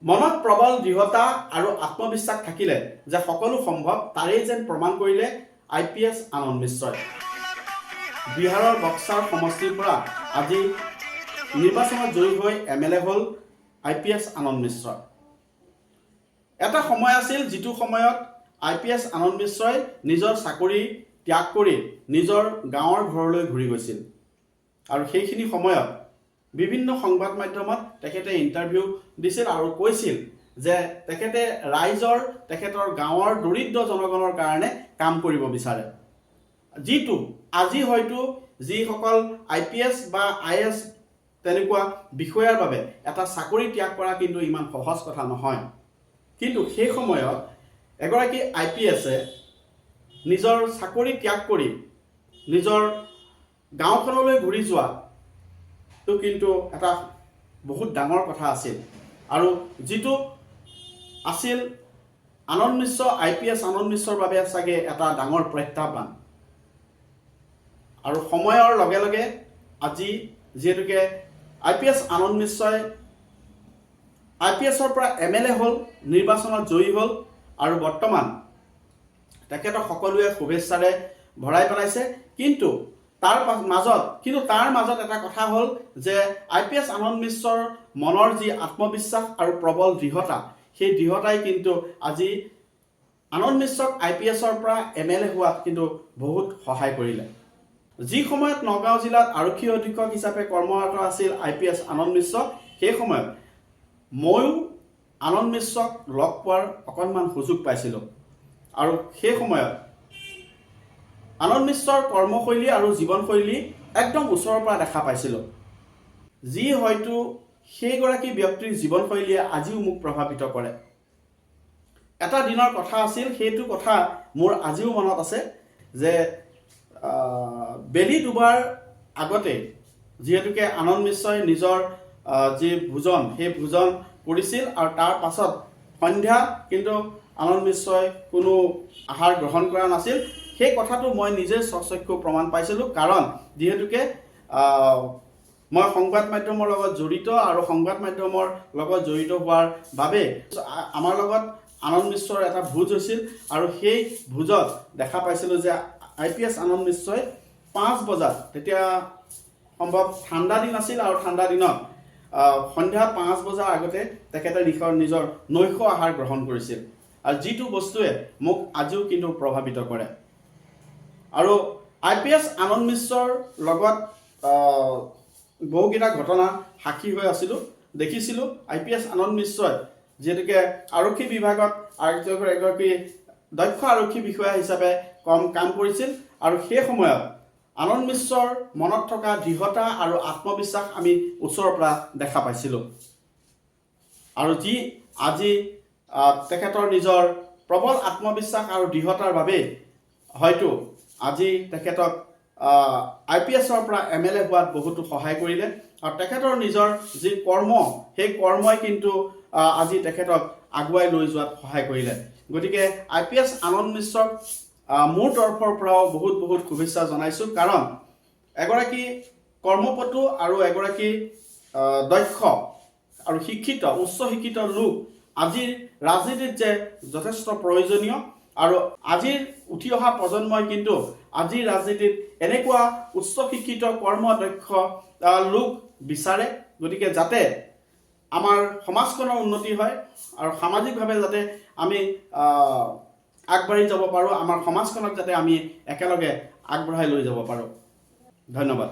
মনত প্ৰবল দৃঢ়তা আৰু আত্মবিশ্বাস থাকিলে যে সকলো সম্ভৱ তাৰেই যেন প্ৰমাণ কৰিলে IPS আনন্দ মিশ্ৰই। বিহাৰৰ বক্সাৰ সমষ্টিৰ পৰা আজি নিৰ্বাচনত জয়ী হৈ MLA হ'ল IPS আনন্দ মিশ্ৰ। এটা সময় আছিল যিটো সময়ত IPS আনন্দ মিশ্ৰই নিজৰ চাকৰি ত্যাগ কৰি নিজৰ গাঁৱৰ ঘৰলৈ ঘূৰি গৈছিল আৰু সেইখিনি সময়ত বিভিন্ন সংবাদ মাধ্যমত তেখেতে ইণ্টাৰভিউ দিছিল আৰু কৈছিল যে তেখেতে ৰাইজৰ তেখেতৰ গাঁৱৰ দৰিদ্ৰ জনগণৰ কাৰণে কাম কৰিব বিচাৰে, যিটো আজি হয়তো যিসকল IPS বা IS তেনেকুৱা বিষয়াৰ বাবে এটা চাকৰি ত্যাগ কৰা কিন্তু ইমান সহজ কথা নহয়। কিন্তু সেই সময়ত এগৰাকী IPSে নিজৰ চাকৰি ত্যাগ কৰি নিজৰ গাঁওখনলৈ ঘূৰি যোৱা কিন্তু এটা বহুত ডাঙৰ কথা আছিল আৰু যিটো আছিল আনন্দ মিশ্ৰ IPS আনন্দ মিশ্ৰৰ বাবে চাগে এটা ডাঙৰ প্ৰত্যাহ্বান। আৰু সময়ৰ লগে লগে আজি যিহেতুকে IPS আনন্দ মিশ্ৰই IPSৰ পৰা MLA হ'ল, নিৰ্বাচনত জয়ী হ'ল আৰু বৰ্তমান তেখেতক সকলোৱে শুভেচ্ছাৰে ভৰাই পেলাইছে। কিন্তু তাৰ মাজত এটা কথা হ'ল যে IPS আনন্দ মিশ্ৰৰ মনৰ যি আত্মবিশ্বাস আৰু প্ৰবল দৃঢ়তা, সেই দৃঢ়তাই কিন্তু আজি আনন্দ মিশ্ৰক IPSৰ পৰা MLA হোৱাত কিন্তু বহুত সহায় কৰিলে। যি সময়ত নগাঁও জিলাত আৰক্ষী অধীক্ষক হিচাপে কৰ্মৰত আছিল IPS আনন্দ মিশ্ৰ, সেই সময়ত ময়ো আনন্দ মিশ্ৰক লগ পোৱাৰ অকণমান সুযোগ পাইছিলোঁ আৰু সেই সময়ত আনন্দ মিশ্ৰৰ কৰ্মশৈলী আৰু জীৱনশৈলী একদম ওচৰৰ পৰা দেখা পাইছিলোঁ, যি হয়তো সেইগৰাকী ব্যক্তিৰ জীৱনশৈলীয়ে আজিও মোক প্ৰভাৱিত কৰে। এটা দিনৰ কথা আছিল, সেইটো কথা মোৰ আজিও মনত আছে যে বেলি ডুবাৰ আগতে যিহেতুকে আনন্দ মিশ্ৰই নিজৰ যি ভোজন সেই ভোজন কৰিছিল আৰু তাৰ পাছত সন্ধ্যা কিন্তু আনন্দ মিশ্ৰই কোনো আহাৰ গ্ৰহণ কৰা নাছিল। সেই কথাটো মই নিজে স্বচক্ষু প্ৰমাণ পাইছিলোঁ, কাৰণ যিহেতুকে মই সংবাদ মাধ্যমৰ লগত জড়িত আৰু সংবাদ মাধ্যমৰ লগত জড়িত হোৱাৰ বাবে আমাৰ লগত আনন্দ মিশ্ৰৰ এটা ভোজ হৈছিল আৰু সেই ভোজত দেখা পাইছিলোঁ যে IPS আনন্দ মিশ্ৰই 5 বজাত, তেতিয়া সম্ভৱ ঠাণ্ডা দিন আছিল আৰু ঠাণ্ডা দিনত সন্ধ্যা 5 বজাৰ আগতে তেখেতে নিজৰ নৈশ আহাৰ গ্ৰহণ কৰিছিল আৰু যিটো বস্তুৱে মোক আজিও কিন্তু প্ৰভাৱিত কৰে। আৰু IPS আনন্দ মিশ্ৰৰ লগত বহুকেইটা ঘটনা সাক্ষী হৈ আছিলোঁ, দেখিছিলোঁ। IPS আনন্দ মিশ্ৰই যিহেতুকে আৰক্ষী বিভাগত এগৰাকী দক্ষ আৰক্ষী বিষয়া হিচাপে কাম কৰিছিল আৰু সেই সময়ত আনন্দ মিশ্ৰৰ মনত থকা দৃঢ়তা আৰু আত্মবিশ্বাস আমি ওচৰৰ পৰা দেখা পাইছিলোঁ আৰু যি আজি তেখেতৰ নিজৰ প্ৰবল আত্মবিশ্বাস আৰু দৃঢ়তাৰ বাবেই হয়তো আজি তেখেতক IPSৰ পৰা MLA হোৱাত বহুতো সহায় কৰিলে আৰু তেখেতৰ নিজৰ যি কৰ্ম, সেই কৰ্মই কিন্তু আজি তেখেতক আগুৱাই লৈ যোৱাত সহায় কৰিলে। গতিকে IPS আনন্দ মিশ্ৰক মোৰ তৰফৰ পৰাও বহুত বহুত শুভেচ্ছা জনাইছোঁ, কাৰণ এগৰাকী কৰ্মপটু আৰু এগৰাকী দক্ষ আৰু শিক্ষিত, উচ্চ শিক্ষিত লোক আজিৰ ৰাজনীতিত যে যথেষ্ট প্ৰয়োজনীয় আৰু আজিৰ উঠি অহা প্ৰজন্মই কিন্তু আজিৰ ৰাজনীতিত এনেকুৱা উচ্চ শিক্ষিত কৰ্মদক্ষ লোক বিচাৰে। গতিকে যাতে আমাৰ সমাজখনৰ উন্নতি হয় আৰু সামাজিকভাৱে যাতে আমি আগবাঢ়ি যাব পাৰোঁ, আমাৰ সমাজখনক যাতে আমি একেলগে আগবঢ়াই লৈ যাব পাৰোঁ। ধন্যবাদ।